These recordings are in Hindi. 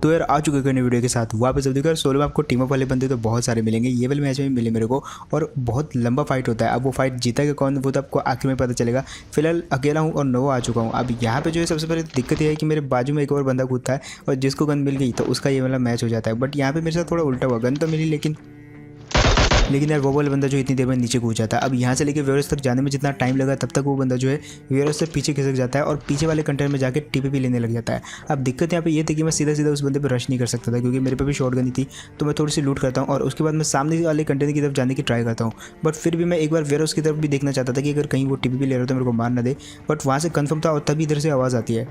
तो यार आ चुके करने वीडियो के साथ वापस। अब देखो सोलो में आपको टीम अप वाले बंदे तो बहुत सारे मिलेंगे, ये वाले मैच में मिले मेरे को, और बहुत लंबा फाइट होता है। अब वो फाइट जीता कि कौन, वो तो आपको आखिर में पता चलेगा। फिलहाल अकेला हूँ और नोवा आ चुका हूँ। अब यहाँ पे जो है सबसे पहले दिक्कत ये है कि मेरे बाजू में एक और बंदा कूदता है और जिसको गन मिल गई तो उसका ये वाला मैच हो जाता है। बट यहाँ पे मेरे साथ थोड़ा उल्टा हुआ, गन तो मिली लेकिन यार वो वाला बंदा जो इतनी देर में नीचे कूद जाता है। अब यहाँ से लेके वेयरहाउस तक जाने में जितना टाइम लगा तब तक वो बंदा जो है वेयरहाउस से पीछे खिसक जाता है और पीछे वाले कंटेनर में जाके टीपीपी लेने लग जाता है। अब दिक्कत यहाँ पे ये थी कि मैं सीधा सीधा उस बंदे पर रश नहीं कर सकता था क्योंकि मेरे पे भी शॉट गन थी। तो मैं थोड़ी सी लूट करता हूँ और उसके बाद मैं सामने वाले कंटेनर की तरफ जाने की ट्राई करता हूँ। बट फिर भी मैं एक बार वेयरहाउस की तरफ भी देखना चाहता था कि अगर कहीं वो टीपीपी ले रहा तो मेरे को मार ना दे। बट वहाँ से कन्फर्म था और तभी इधर से आवाज़ आती है।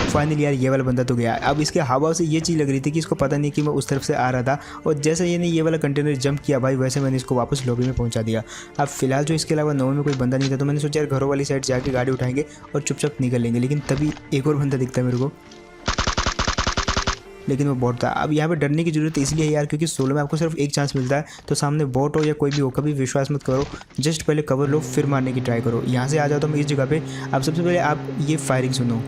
फाइनली यार ये वाला बंदा तो गया। अब इसके हवा से ये चीज़ लग रही थी कि इसको पता नहीं कि मैं उस तरफ से आ रहा था, और जैसे ये ने ये वाला कंटेनर जंप किया भाई वैसे मैंने इसको वापस लॉबी में पहुंचा दिया। अब फिलहाल जो इसके अलावा नोवा में कोई बंदा नहीं था तो मैंने सोचा यार घरों वाली साइड जाके गाड़ी उठाएंगे और चुपचाप निकल लेंगे। लेकिन तभी एक और बंदा दिखता है मेरे को, लेकिन वो बॉट था। अब यहाँ पे डरने की जरूरत इसलिए है यार क्योंकि सोलो में आपको सिर्फ एक चांस मिलता है, तो सामने बॉट हो या कोई भी हो कभी विश्वास मत करो। जस्ट पहले कवर लो फिर मारने की ट्राई करो। यहाँ से आ जाता हूँ मैं इस जगह पे। अब सबसे पहले आप ये फायरिंग सुनो।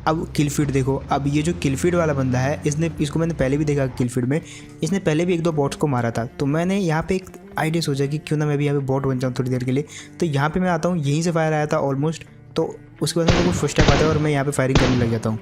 अब किलफीड देखो। अब ये जो किलफीड वाला बंदा है इसको मैंने पहले भी देखा किलफीड में, इसने पहले भी एक दो बॉट्स को मारा था। तो मैंने यहाँ पे एक आइडिया सोचा कि क्यों ना मैं भी यहाँ पे बॉट बन जाऊँ थोड़ी देर के लिए। तो यहाँ पे मैं आता हूँ, यहीं से फायर आया था ऑलमोस्ट। तो उसके बाद मेरे को फर्स्ट टाइम आता है और मैं यहाँ पे फायरिंग करने लग जाता हूँ।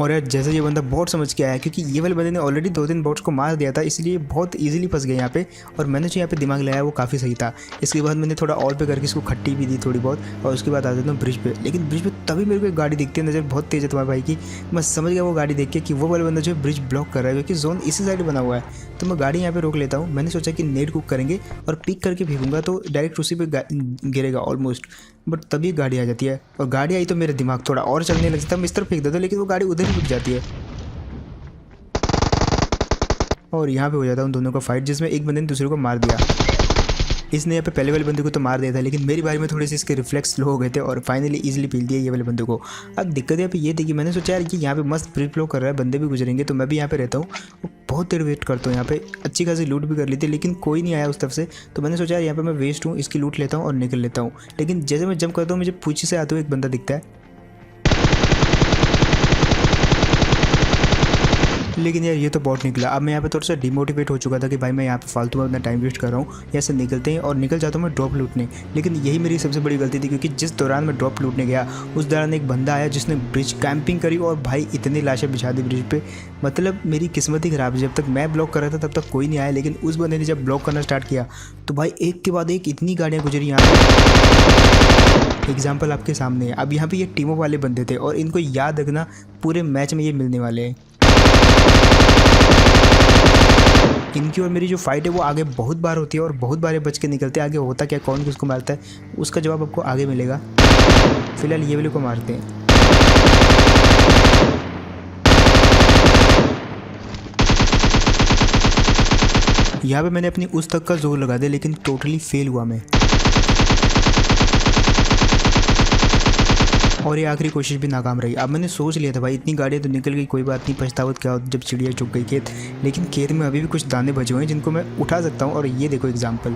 और यार जैसे ये बंदा बॉट समझ के आया क्योंकि ये वाले बंदे ने ऑलरेडी 2-3 बॉट्स को मार दिया था, इसलिए बहुत इजीली फंस गए यहाँ पे। और मैंने जो यहाँ पे दिमाग लगाया वो काफ़ी सही था। इसके बाद मैंने थोड़ा और पे करके इसको खट्टी भी दी थोड़ी बहुत, और उसके बाद आ जाता हूँ ब्रिज पे। लेकिन ब्रिज पे तभी मेरे को एक गाड़ी दिखती है, नज़र बहुत तेज़ है तुम्हारे भाई की। मैं समझ गया वो गाड़ी देख के कि वो वाला बंदा जो है ब्रिज ब्लॉक कर रहा है क्योंकि जोन इसी साइड बना हुआ है। तो मैं गाड़ी यहाँ पे रोक लेता हूँ। मैंने सोचा कि नेट कुक करेंगे और पिक करके फेंकूंगा तो डायरेक्ट उसी पे गिरेगा ऑलमोस्ट। बट तभी गाड़ी आ जाती है, और गाड़ी आई तो मेरा दिमाग थोड़ा और चलने लग जाता है। मैं इस तरफ फेंक देता हूँ लेकिन वो गाड़ी उधर ही रुक जाती है और यहाँ पे हो जाता है उन दोनों का फाइट, जिसमें एक बंदे ने दूसरे को मार दिया। इसने यहाँ पे पहले वाले बंदे को तो मार दिया था, लेकिन मेरी बारी में थोड़े से इसके रिफ्लेक्स स्लो हो गए थे और फाइनली इजीली पील दिया ये वाले बंदे को। अब दिक्कत यहाँ पे ये थी कि मैंने सोचा यार कि यहाँ पे मस्त ब्रिज फ्लो कर रहा है, बंदे भी गुजरेंगे तो मैं भी यहाँ पे रहता हूँ। बहुत देर वेट करता हूँ यहाँ पे, अच्छी खासी लूट भी कर ली थी लेकिन कोई नहीं आया उस तरफ से। तो मैंने सोचा यार यहाँ पे मैं वेस्ट हूँ, इसकी लूट लेता हूँ और निकल लेता हूँ। लेकिन जैसे मैं जंप करता हूँ मुझे पीछे से आते हुए एक बंदा दिखता है। लेकिन यार ये तो बॉट निकला। अब मैं यहाँ पे थोड़ा सा डिमोटिवेट हो चुका था कि भाई मैं यहाँ पे फालतू में अपना टाइम वेस्ट कर रहा हूँ। यहाँ से निकलते हैं और निकल जाता हूँ मैं ड्रॉप लूटने। लेकिन यही मेरी सबसे बड़ी गलती थी क्योंकि जिस दौरान मैं ड्रॉप लूटने गया उस दौरान एक बंदा आया जिसने ब्रिज कैंपिंग करी और भाई इतनी लाशें बिछा दी ब्रिज पे। मतलब मेरी किस्मत ही ख़राब है, जब तक मैं ब्लॉक कर रहा था तब तक कोई नहीं आया, लेकिन उस बंदे ने जब ब्लॉक करना स्टार्ट किया तो भाई एक के बाद एक इतनी गाड़ियाँ गुजरी यहाँ पर। एग्जाम्पल आपके सामने है। अब यहाँ पे ये टीमों वाले बंदे थे और इनको याद रखना पूरे मैच में ये मिलने वाले हैं। इनकी और मेरी जो फाइट है वो आगे बहुत बार होती है और बहुत बार बच के निकलते हैं। आगे होता क्या, कौन किसको मारता है उसका जवाब आपको आगे मिलेगा। फिलहाल ये वाले को मारते हैं। यहाँ पे मैंने अपनी उस तक का जोर लगा दिया लेकिन टोटली फेल हुआ मैं, और ये आखिरी कोशिश भी नाकाम रही। अब मैंने सोच लिया था भाई इतनी गाड़ियाँ तो निकल गई, कोई बात नहीं, पछतावत क्या हो जब चिड़िया चुग गई खेत। लेकिन खेत में अभी भी कुछ दाने बचे हुए हैं जिनको मैं उठा सकता हूँ, और ये देखो एग्जाम्पल।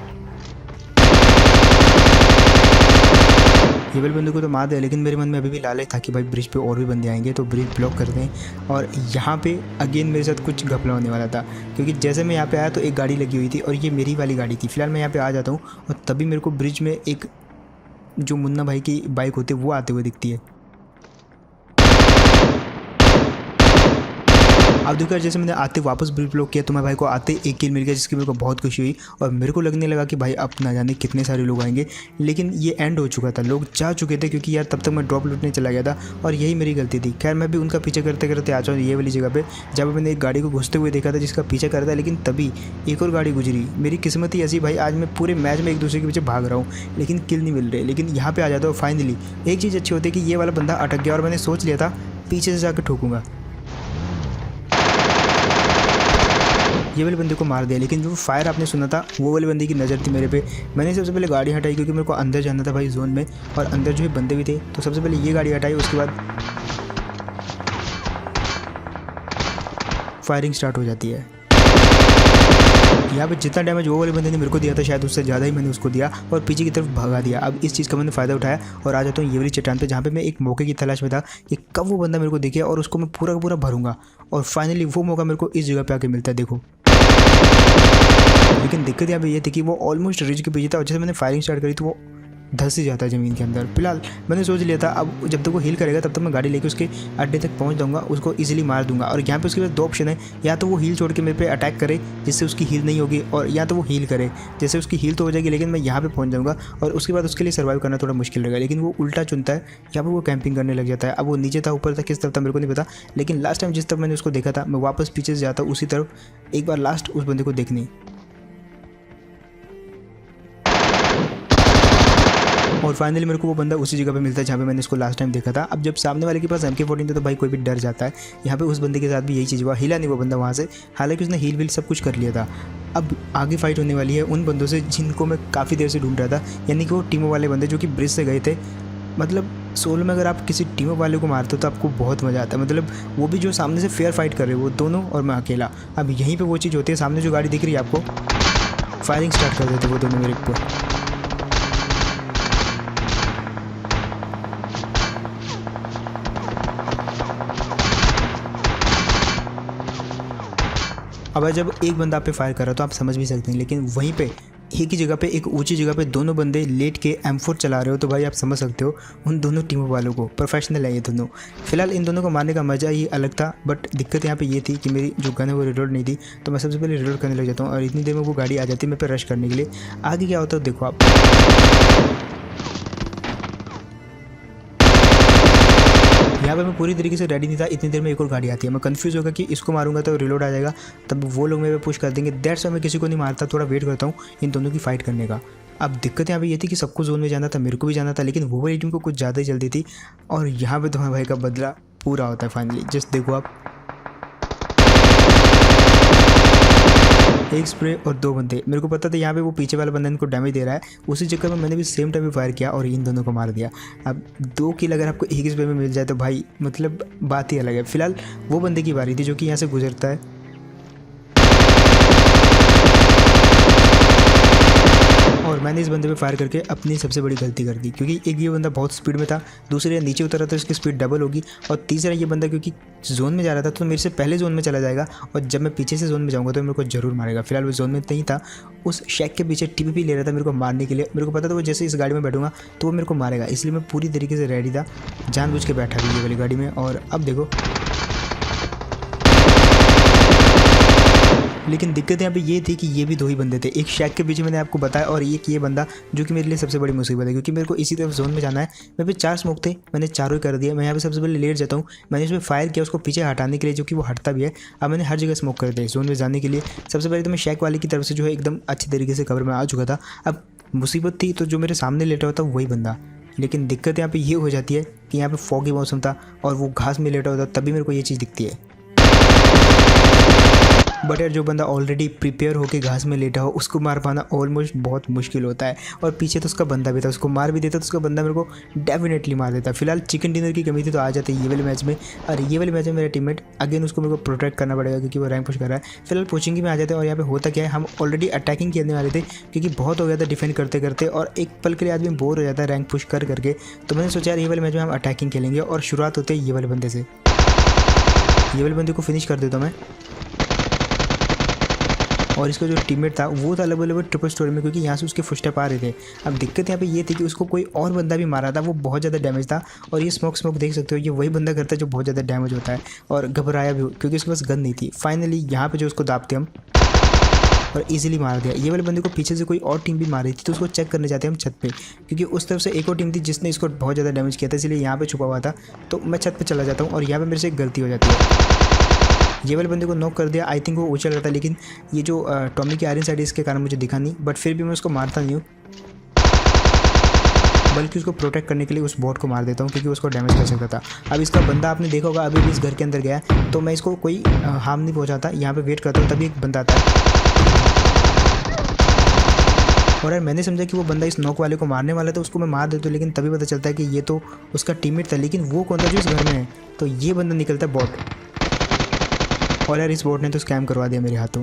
ये वाले बंदे को तो मार दिया लेकिन मेरे मन में अभी भी लालच था कि भाई ब्रिज पे और भी बंदे आएंगे तो ब्रिज ब्लॉक करते हैं। और यहाँ पे अगेन मेरे साथ कुछ घपला होने वाला था क्योंकि जैसे मैं यहाँ पे आया तो एक गाड़ी लगी हुई थी और ये मेरी वाली गाड़ी थी। फिलहाल मैं यहाँ पे आ जाता हूँ और तभी मेरे को ब्रिज में एक जो मुन्ना भाई की बाइक होती है वो आते हुए दिखती है। अब देखो जैसे मैंने आते वापस ब्रिज ब्लॉक किया तो मैं भाई को आते एक किल मिल गया जिसकी मेरे को बहुत खुशी हुई, और मेरे को लगने लगा कि भाई अब ना जाने कितने सारे लोग आएंगे। लेकिन ये एंड हो चुका था, लोग जा चुके थे क्योंकि यार तब तक मैं ड्रॉप लूटने चला गया था और यही मेरी गलती थी। खैर मैं भी उनका पीछे करते करते आ जाऊँ ये वाली जगह पे जब मैंने एक गाड़ी को घुसते हुए देखा था जिसका पीछे कर रहा था, लेकिन तभी एक और गाड़ी गुजरी। मेरी किस्मत ही ऐसी भाई, आज मैं पूरे मैच में एक दूसरे के पीछे भाग रहा हूँ लेकिन किल नहीं मिल रहे। लेकिन यहाँ पे आ जाता हूँ फाइनली। एक चीज़ अच्छी होती है कि ये वाला बंदा अटक गया और मैंने सोच लिया था पीछे से जाकर ठोकूंगा। ये वाले बंदे को मार दिया, लेकिन जो फायर आपने सुना था वो वाले बंदे की नज़र थी मेरे पे। मैंने सबसे पहले गाड़ी हटाई क्योंकि मेरे को अंदर जाना था भाई जोन में, और अंदर जो है बंदे भी थे। तो सबसे पहले ये गाड़ी हटाई, उसके बाद फायरिंग स्टार्ट हो जाती है। यहाँ पे जितना डैमेज वो वाले बंदे ने मेरे को दिया था शायद उससे ज़्यादा ही मैंने उसको दिया और पीछे की तरफ भगा दिया। अब इस चीज़ का मैंने फ़ायदा उठाया और आ जाता हूँ ये वाली चट्टान पे, जहाँ पे मैं एक मौके की तलाश में था कि कब वो बंदा मेरे को दिखे और उसको मैं पूरा का पूरा भरूंगा। और फाइनली वो मौका मेरे को इस जगह पे आके मिलता है, देखो। लेकिन दिक्कत यहाँ पे ये थी कि वो ऑलमोस्ट रिज के पीछे था और जैसे मैंने फायरिंग स्टार्ट करी तो वो धंस ही जाता है ज़मीन के अंदर। फिलहाल मैंने सोच लिया था अब जब तक वो हील करेगा तब तक मैं गाड़ी लेके उसके अड्डे तक पहुंच जाऊंगा, उसको इजीली मार दूंगा। और यहाँ पे उसके पास दो ऑप्शन है, या तो वो हील छोड़ के मेरे पे अटैक करे जिससे उसकी हील नहीं होगी, और या तो वो हील करे जैसे उसकी हील तो हो जाएगी लेकिन मैं यहाँ पे पहुँच जाऊँगा और उसके बाद उसके लिए सर्वाइव करना थोड़ा मुश्किल रहेगा। लेकिन वो उल्टा चुनता है, यहाँ पर वो कैंपिंग करने लग जाता है। अब वो नीचे था ऊपर था किस तरफ था मेरे को नहीं पता, लेकिन लास्ट टाइम जिस तरफ मैंने उसको देखा था मैं वापस पीछे से जाता उसी तरफ एक बार लास्ट उस बंदे को देखने। और फाइनली मेरे को वो बंदा उसी जगह पे मिलता है जहाँ पे मैंने इसको लास्ट टाइम देखा था। अब जब सामने वाले के पास MK14 था तो भाई कोई भी डर जाता है। यहाँ पे उस बंदे के साथ भी यही चीज़ हुआ, हिला नहीं वो बंदा वहाँ से, हालांकि उसने हील वील सब कुछ कर लिया था। अब आगे फाइट होने वाली है उन बंदों से जिनको मैं काफ़ी देर से ढूंढ रहा था, यानी कि वो टीमों वाले बंदे जो कि ब्रिज से गए थे। मतलब सोलो में अगर आप किसी टीमों वाले को मारते हो तो आपको बहुत मज़ा आता है, मतलब वो भी जो सामने से फेयर फाइट कर रहे हो वो दोनों और मैं अकेला। अब यहीं पर वो चीज़ होती है, सामने जो गाड़ी दिख रही है आपको, फायरिंग स्टार्ट कर देते वो दोनों मेरे ऊपर। अब जब एक बंदा आप पे फायर कर रहा है तो आप समझ भी सकते हैं, लेकिन वहीं पे एक ही जगह पे एक ऊंची जगह पे दोनों बंदे लेट के M4 चला रहे हो तो भाई आप समझ सकते हो उन दोनों टीमों वालों को, प्रोफेशनल है ये दोनों। फिलहाल इन दोनों को मारने का मज़ा ही अलग था, बट दिक्कत यहाँ पे ये थी कि मेरी जो गन है वो रिलोड नहीं थी, तो मैं सबसे पहले रिलोड करने लग जाता हूँ और इतनी देर में वो गाड़ी आ जाती है मेरे पे रश करने के लिए। आगे क्या होता है देखो आप। यहाँ पे मैं पूरी तरीके से रेडी नहीं था, इतनी देर में एक और गाड़ी आती है, मैं कंफ्यूज होगा कि इसको मारूंगा तो रिलोड आ जाएगा, तब वो लोग मेरे पे पुश कर देंगे। दैट्स वाई मैं किसी को नहीं मारता, थोड़ा वेट करता हूँ इन दोनों की फाइट करने का। अब दिक्कत यहाँ पे ये थी कि सबको जोन में जाना था, मेरे को भी जाना था, लेकिन वो वाली टीम को कुछ ज़्यादा ही जल्दी थी और यहाँ पे तुम्हारे भाई का बदला पूरा होता है फाइनली। जस्ट देखो आप, एक स्प्रे और दो बंदे। मेरे को पता था यहाँ पे वो पीछे वाला बंदा इनको डैमेज दे रहा है, उसी चक्कर में मैंने भी सेम टाइम पे फायर किया और इन दोनों को मार दिया। अब 2 किल अगर आपको एक स्प्रे में मिल जाए तो भाई मतलब बात ही अलग है। फिलहाल वो बंदे की बारी थी जो कि यहाँ से गुजरता है। और मैंने इस बंदे पे फायर करके अपनी सबसे बड़ी गलती कर दी, क्योंकि एक ये बंदा बहुत स्पीड में था, दूसरे नीचे उतरा तो इसकी स्पीड डबल होगी, और तीसरा ये बंदा क्योंकि जोन में जा रहा था तो मेरे से पहले जोन में चला जाएगा और जब मैं पीछे से जोन में जाऊंगा तो मेरे को जरूर मारेगा। फिलहाल वो जोन में नहीं था, उस शेक के पीछे TPP ले रहा था मेरे को मारने के लिए। मेरे को पता था वो जैसे इस गाड़ी में बैठूंगा तो वो मेरे को मारेगा, इसलिए मैं पूरी तरीके से रेडी था, जानबूझ के बैठा भी ये वाली गाड़ी में। और अब देखो, लेकिन दिक्कत यहाँ पे ये थी कि ये भी 2 ही बंदे थे, एक शैक के पीछे मैंने आपको बताया और एक ये बंदा जो कि मेरे लिए सबसे बड़ी मुसीबत है, क्योंकि मेरे को इसी तरफ जोन में जाना है। मेरे पे 4 स्मोक थे, मैंने चारों ही कर दिया। मैं यहाँ पे सबसे पहले लेट जाता हूँ, मैंने इसमें फायर किया उसको पीछे हटाने के लिए, जो कि वो हटता भी है। अब मैंने हर जगह स्मोक कर दिया जोन में जाने के लिए। सबसे पहले तो मैं शैक वाले की तरफ से जो है एकदम अच्छी तरीके से कवर में आ चुका था। अब मुसीबत थी तो जो मेरे सामने लेटा होता वही बंदा, लेकिन दिक्कत यहाँ पे ये हो जाती है कि यहाँ पे फॉगी मौसम था और वो घास में लेटा होता तभी मेरे को ये चीज़ दिखती है। बट यार जो बंदा ऑलरेडी प्रिपेयर होकर घास में लेटा हो उसको मार पाना ऑलमोस्ट बहुत मुश्किल होता है, और पीछे तो उसका बंदा भी था, उसको मार भी देता तो उसका बंदा मेरे को डेफिनेटली मार देता। फिलहाल चिकन डिनर की कमी थी तो आ जाते ये वाले मैच में, और ये वाले मैच में मेरा टीममेट अगेन उसको मेरे को प्रोटेक्ट करना पड़ेगा क्योंकि वो रैंक पुश कर रहा है। फिलहाल पोचिंग में आ जाते हैं और यहाँ पे होता क्या है, हम ऑलरेडी अटैकिंग करने वाले थे क्योंकि बहुत हो गया था डिफेंड करते करते, और एक पल के लिए आदमी बोर हो जाता है रैंक पुश कर करके। तो मैंने सोचा यार ये वाले मैच में हम अटैकिंग खेलेंगे, और शुरुआत होती है ये वाले बंदे से। ये वाले बंदे को फिनिश कर देता हूँ मैं, और इसका जो टीममेट था वो था लेवल ट्रिपल स्टोरी में, क्योंकि यहाँ से उसके फुटस्टेप आ रहे थे। अब दिक्कत यहाँ पे ये थी कि उसको कोई और बंदा भी मारा था, वो बहुत ज़्यादा डैमेज था, और ये स्मोक देख सकते हो ये वही बंदा करता है जो बहुत ज़्यादा डैमेज होता है, और घबराया भी क्योंकि उसके पास गन नहीं थी। फाइनली यहाँ पे जो उसको दाबते हम और इजीली मार दिया। ये वाले बंदे को पीछे से कोई और टीम भी मार रही थी तो उसको चेक करने जाते हैं हम छत पे, क्योंकि उस तरफ से एक और टीम थी जिसने इसको बहुत ज़्यादा डैमेज किया था, इसलिए यहाँ पे छुपा हुआ था। तो मैं छत पे चला जाता हूँ और यहाँ पे मेरे से एक गलती हो जाती है, ये वाले बंदे को नॉक कर दिया। आई थिंक वो उछल रहा था, लेकिन ये जो टॉमी की आयरन साइड इसके कारण मुझे दिखा नहीं, बट फिर भी मैं उसको मारता नहीं हूँ, बल्कि उसको प्रोटेक्ट करने के लिए उस बॉट को मार देता हूँ क्योंकि उसको डैमेज कर सकता था। अब इसका बंदा आपने देखा होगा अभी भी इस घर के अंदर गया, तो मैं इसको कोई हार्म नहीं पहुँचाता, यहाँ पे वेट करता हूँ, तभी एक बंदा आता है। और यार मैंने समझा कि वो बंदा इस नॉक वाले को मारने वाला था, उसको मैं मार देता हूँ, लेकिन तभी पता चलता है कि ये तो उसका टीममेट था, लेकिन वो कौन था जो इस घर में है, तो ये बंदा निकलता है बॉट। और यार इस बॉट ने तो स्कैम करवा दिया मेरे हाथों।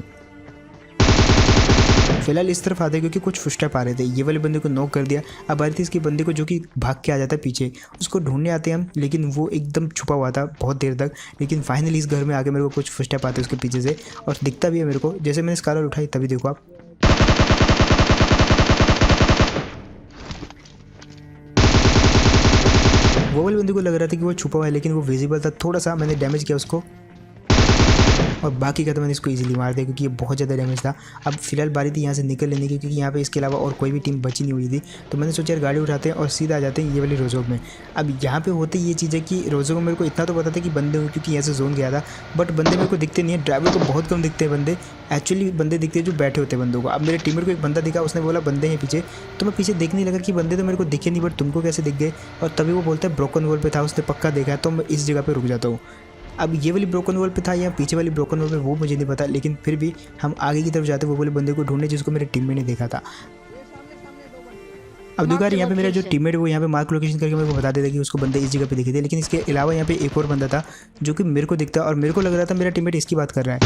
फिलहाल इस तरफ आते क्योंकि कुछ फुटस्टेप आ रहे थे, ये वाले बंदे को नॉक कर दिया। अब आ रही थी इसके बंदे को जो कि भाग के आ जाता है पीछे, उसको ढूंढने आते हैं हम, लेकिन वो एकदम छुपा हुआ था बहुत देर तक। लेकिन फाइनली इस घर में आके मेरे को कुछ फुटस्टेप आते हैं उसके पीछे से और दिखता भी है मेरे को। जैसे मैंने स्कारर उठाई तभी देखो आप, वो वाले बंदे को लग रहा था कि वो छुपा हुआ है, लेकिन वो विजिबल था। थोड़ा सा मैंने डैमेज किया उसको और बाकी का तो मैंने इसको इजीली मार दिया क्योंकि ये बहुत ज़्यादा डैमेज था। अब फिलहाल बारी थी यहाँ से निकल लेने की, क्योंकि यहाँ पे इसके अलावा और कोई भी टीम बची नहीं हुई थी। तो मैंने सोचा यार गाड़ी उठाते हैं और सीधा आ जाते हैं ये वाली रोजोग में। अब यहाँ पे होते ये चीज़ है कि रोजोग में मेरे को इतना तो पता था कि बंदे हो, क्योंकि यहाँ से जोन गया था, बट बंदे मेरे को दिखते नहीं है। ड्राइवर को बहुत कम दिखते हैं बंदे, एक्चुअली बंदे दिखते हैं जो बैठे होते हैं बंदों को। अब मेरे टीममेट को एक बंदा दिखा, उसने बोला बंदे हैं पीछे, तो मैं पीछे देखने लगा कि बंदे तो मेरे को दिखे नहीं, बट तुमको कैसे दिख गए। और तभी वो बोलता है ब्रोकन वॉल पे था, उसने पक्का देखा है, तो मैं इस जगह पे रुक जाता हूँ। अब ये वाली ब्रोकन वॉल पे था या पीछे वाली ब्रोकन वॉल पे वो मुझे नहीं पता, लेकिन फिर भी हम आगे की तरफ जाते वो वाले बंदे को ढूंढने जिसको मेरे टीममेट ने देखा था। अब देखो यार यहाँ पे मेरा जो टीममेट वो यहाँ पे मार्क लोकेशन करके मेरे को बता देता कि उसको बंदे इस जगह पे दिखे थे, लेकिन इसके अलावा यहाँ पे एक और बंदा था जो कि मेरे को दिखता और मेरे को लग रहा था मेरा टीममेट इसकी बात कर रहा है,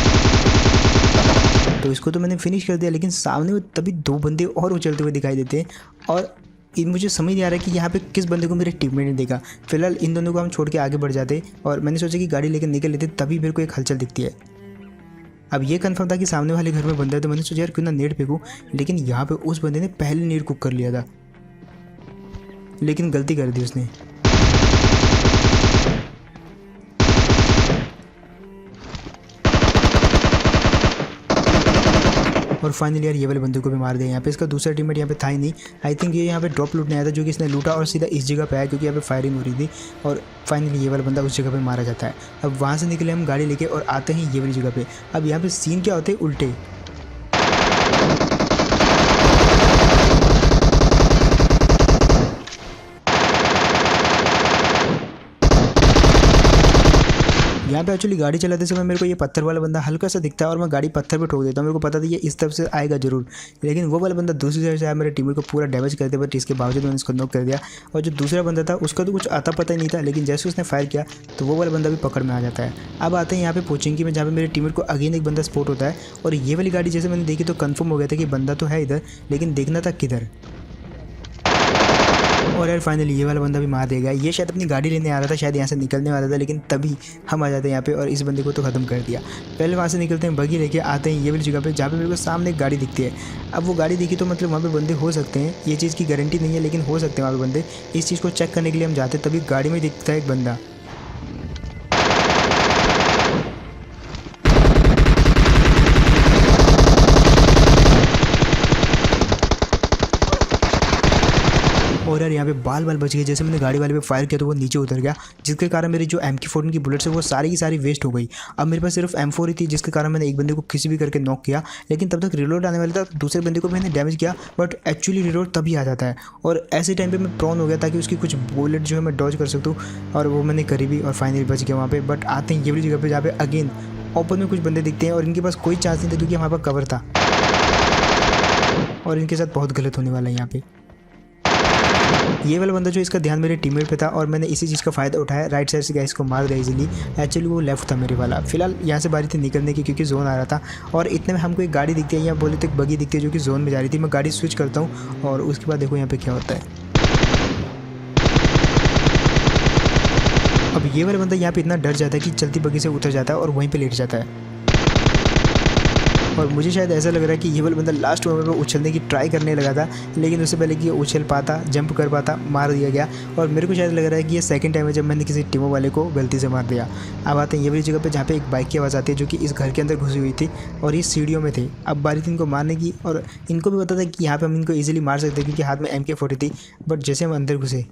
तो इसको तो मैंने फिनिश कर दिया। लेकिन सामने में तभी दो बंदे और उछलते हुए दिखाई देते हैं और मुझे समझ नहीं आ रहा है कि यहाँ पे किस बंदे को मेरे टीममेट ने देखा। फिलहाल इन दोनों को हम छोड़ के आगे बढ़ जाते और मैंने सोचा कि गाड़ी लेकर निकल लेते, तभी मेरे को एक हलचल दिखती है। अब ये कंफर्म था कि सामने वाले घर में बंदा है, तो मैंने सोचा यार क्यों ना नेट फेंकूं, लेकिन यहाँ पे उस बंदे ने पहले नेट कुक कर लिया था, लेकिन गलती कर दी उसने। और फाइनली यार ये वाले बंदे को भी मार दिया। यहाँ पे इसका दूसरा टीममेट यहाँ पे था ही नहीं। आई थिंक ये यहाँ पे ड्रॉप लूटने आया था, जो कि इसने लूटा और सीधा इस जगह पे आया क्योंकि यहाँ पे फायरिंग हो रही थी। और फाइनली ये वाला बंदा उस जगह पे मारा जाता है। अब वहाँ से निकले हम गाड़ी लेके और आते हैं ये वाली जगह पे। अब यहाँ पे सीन क्या होते हैं उल्टे। यहाँ पे एक्चुअली गाड़ी चलाते समय मेरे को ये पत्थर वाला बंदा हल्का सा दिखता है और मैं गाड़ी पत्थर पे ठोक देता हूँ। मेरे को पता था ये इस तरफ से आएगा जरूर, लेकिन वो वाला बंदा दूसरी साइड से आया, मेरे टीममेट को पूरा डैमेज कर दिया, बट इसके बावजूद मैंने इसको नॉक कर दिया। और जो दूसरा बंदा था उसका तो कुछ आता पता ही नहीं था, लेकिन जैसे उसने फायर किया तो वो वाला बंदा भी पकड़ में आ जाता है। अब आते हैं यहाँ पे पोचिंकी में, जहाँ पे मेरे टीममेट को अगेन एक बंदा स्पॉट होता है। और ये वाली गाड़ी जैसे मैंने देखी तो कन्फर्म हो गया था कि बंदा तो है इधर, लेकिन देखना था किधर। और यार फाइनली ये वाला बंदा भी मार देगा। ये शायद अपनी गाड़ी लेने आ रहा था, शायद यहाँ से निकलने वाला था, लेकिन तभी हम आ जाते हैं यहाँ पे और इस बंदे को तो ख़त्म कर दिया। पहले वहाँ से निकलते हैं, बगी लेके आते हैं ये वाली जगह पे, जहाँ पे मेरे को सामने एक गाड़ी दिखती है। अब वो गाड़ी दिखी तो मतलब वहाँ पे बंदे हो सकते हैं, ये चीज़ की गारंटी नहीं है, लेकिन हो सकते हैं वहाँ पे बंदे। इस चीज़ को चेक करने के लिए हम जाते, तभी गाड़ी में दिखता है एक बंदा। और यार यहाँ पे बाल बच गए। जैसे मैंने गाड़ी वाले पे फायर किया तो वो नीचे उतर गया, जिसके कारण मेरी जो MK14 की बुलेट्स है वो सारी की सारी वेस्ट हो गई। अब मेरे पास सिर्फ M4 ही थी, जिसके कारण मैंने एक बंदे को किसी भी करके नॉक किया। लेकिन तब तक रिलोड आने वाला था, दूसरे बंदे को मैंने डैमेज किया, बट एक्चुअली रिलोड तभी आ जाता है। और ऐसे टाइम पर मैं प्रॉन हो गया ताकि उसकी कुछ बुलेट जो है मैं डॉज कर सकूँ, और वो मैंने करी भी और फाइनली बच गया वहाँ पर। बट आते हैं ये वाली जगह पर, जहाँ पे अगेन ओपन में कुछ बंदे दिखते हैं और इनके पास कोई चांस नहीं था क्योंकि हमारे पास कवर था, और इनके साथ बहुत गलत होने वाला है यहाँ पे। ये वाला बंदा जो इसका ध्यान मेरे टीममेट पे था और मैंने इसी चीज़ का फ़ायदा उठाया, राइट साइड से गैस को मार दिया इजीली। एक्चुअली वो लेफ्ट था मेरे वाला। फिलहाल यहाँ से बारी थी निकलने की क्योंकि जोन आ रहा था, और इतने में हमको एक गाड़ी दिखती है, यहाँ बोले तो एक बगी दिखती है जो कि जोन में जा रही थी। मैं गाड़ी स्विच करता हूँ और उसके बाद देखो यहाँ पे क्या होता है। अब ये वाला बंदा यहाँ पे इतना डर जाता है कि चलती बगी से उतर जाता है और वहीं पे लेट जाता है। और मुझे शायद ऐसा लग रहा है कि ये वाला बंदा लास्ट मोमेंट में उछलने की ट्राई करने लगा था, लेकिन उससे पहले कि उछल पाता, जंप कर पाता, मार दिया गया। और मेरे को शायद लग रहा है कि ये सेकंड टाइम है जब मैंने किसी टीमो वाले को गलती से मार दिया। अब आते हैं ये वाली जगह पे, जहाँ पे एक बाइक की आवाज़ आती है जो कि इस घर के अंदर घुसी हुई थी और ये सीढ़ियों में थे। अब बारी थी इनको मारने की, और इनको भी पता था कि यहाँ पर हम इनको ईजिली मार सकते हैं क्योंकि हाथ में MK40 थी। बट जैसे हम अंदर घुसे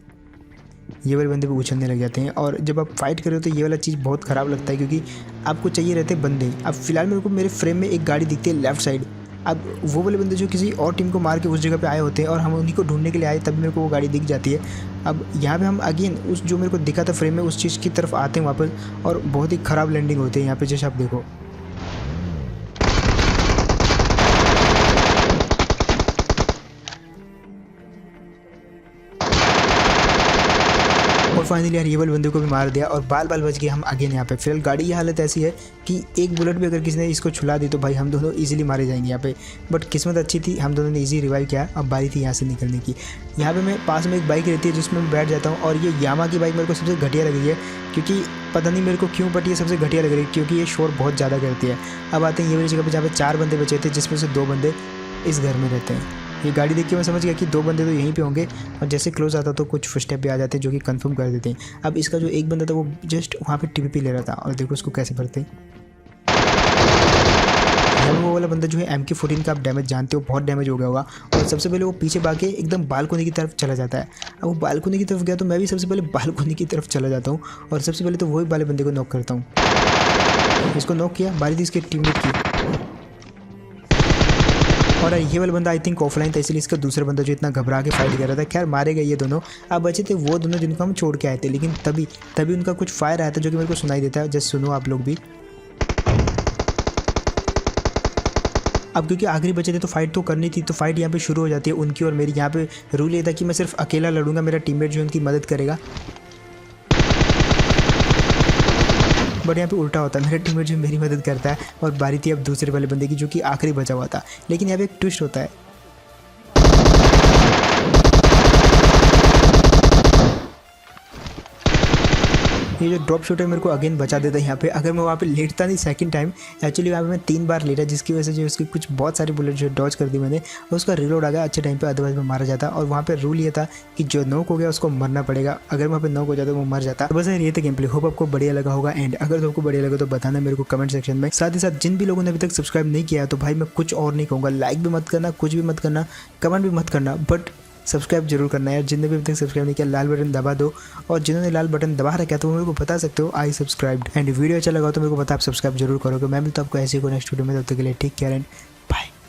ये वाले बंदे पे उछलने लग जाते हैं, और जब आप फाइट कर रहे हो तो ये वाला चीज़ बहुत ख़राब लगता है क्योंकि आपको चाहिए रहते हैं बंदे। अब फिलहाल मेरे को मेरे फ्रेम में एक गाड़ी दिखती है लेफ्ट साइड। अब वो वाले बंदे जो किसी और टीम को मार के उस जगह पे आए होते हैं और हम उन्हीं को ढूंढने के लिए आए, तब मेरे को वो गाड़ी दिख जाती है। अब यहाँ पे हम अगेन उस जो मेरे को दिखा था फ्रेम में उस चीज़ की तरफ आते हैं वापस, और बहुत ही ख़राब लैंडिंग होती है यहाँ पे, जैसे आप देखो। और फाइनली यार ये वाले बंदे को भी मार दिया और बाल बाल बच गए हम अगेन यहाँ पे। फिलहाल गाड़ी की हालत ऐसी है कि एक बुलेट भी अगर किसी ने इसको छुला दी तो भाई हम दोनों इजीली मारे जाएंगे यहाँ पे। बट किस्मत अच्छी थी, हम दोनों ने इजी रिवाइव किया। अब बारी थी यहाँ से निकलने की। यहाँ पे मैं पास में एक बाइक रहती है जिसमें मैं बैठ जाता हूँ और ये यामा की बाइक मेरे को सबसे घटिया लग रही है, क्योंकि पता नहीं मेरे को क्यों, बट ये सबसे घटिया लग रही है क्योंकि ये शोर बहुत ज़्यादा करती है। अब आते हैं ये वाली जगह पर जहाँ पे 4 बंदे बचे थे, जिसमें से 2 बंदे इस घर में रहते हैं। ये गाड़ी देख के मैं समझ गया कि 2 बंदे तो यहीं पे होंगे, और जैसे क्लोज आता तो कुछ फुटस्टेप भी आ जाते हैं जो कि कंफर्म कर देते हैं। अब इसका जो एक बंदा था वो जस्ट वहाँ पे टीपीपी ले रहा था और देखो उसको कैसे भरते हैं। वो वाला बंदा जो है MK14 का आप डैमेज जानते हो, बहुत डैमेज हो गया होगा। और सबसे पहले वो पीछे भागे एकदम बालकोनी की तरफ चला जाता है। अब वो बालकोनी की तरफ गया तो मैं भी सबसे पहले बालकोनी की तरफ चला जाता हूँ और सबसे पहले तो वही वाले बंदे को नॉक करता हूँ। इसको नॉक किया, बारी थी इसके टीममेट की। और ये वाला बंदा आई थिंक ऑफलाइन था, इसलिए इसका दूसरा बंदा जो इतना घबरा के फाइट कर रहा था। खैर मारे गए ये दोनों। अब बचे थे वो दोनों जिनको हम छोड़ के आए थे, लेकिन तभी उनका कुछ फायर आया था जो कि मेरे को सुनाई देता है। जस्ट सुनो आप लोग भी। अब क्योंकि आखिरी बचे थे तो फाइट तो करनी थी, तो फाइट यहाँ पे शुरू हो जाती है उनकी और मेरी। यहाँ पे रूल ये था कि मैं सिर्फ अकेला लड़ूंगा, मेरा टीममेट जो उनकी मदद करेगा। बट यहाँ पे उल्टा होता है, मेरा टीममेट जो मेरी मदद करता है। और बारी थी अब दूसरे वाले बंदे की जो कि आखिरी बचा हुआ था। लेकिन यहाँ पे एक ट्विस्ट होता है। ये जो ड्रॉप शूटर मेरे को अगेन बचा देता है यहाँ पे। अगर मैं वहाँ पे लेटता नहीं सेकंड टाइम, एक्चुअली वहाँ पे मैं 3 बार लेटा, जिसकी वजह से जो उसकी कुछ बहुत सारी बुलेट जो डॉज कर दी मैंने, और उसका रिलोड आ गया अच्छे टाइम पे, अदरवाइज मैं मारा जाता। और वहाँ पे रूल ये था कि जो नॉक हो गया उसको मरना पड़ेगा, अगर वहाँ पे नॉक हो जाता तो वो मर जाता। बस यार ये था गेम प्ले। होप आपको बढ़िया लगा होगा, एंड अगर तो आपको बढ़िया लगा तो बताना मेरे को कमेंट सेक्शन में। साथ ही साथ जिन भी लोगों ने अभी तक सब्सक्राइब नहीं किया तो भाई मैं कुछ और नहीं कहूँगा, लाइक भी मत करना, कुछ भी मत करना, कमेंट भी मत करना, बट सब्सक्राइब जरूर करना है यार। जिनने भी अभी तक सब्सक्राइब नहीं किया लाल बटन दबा दो, और जिन्होंने लाल बटन दबा रखा है तो वो मेरे को बता सकते हो आई सब्सक्राइब्ड। एंड वीडियो अच्छा लगा तो मेरे को बता, आप सब्सक्राइब जरूर करोगे। मैं मिलता हूं आपको ऐसे ही नेक्स्ट वीडियो में, तब तक के लिए टेक केयर एंड बाय।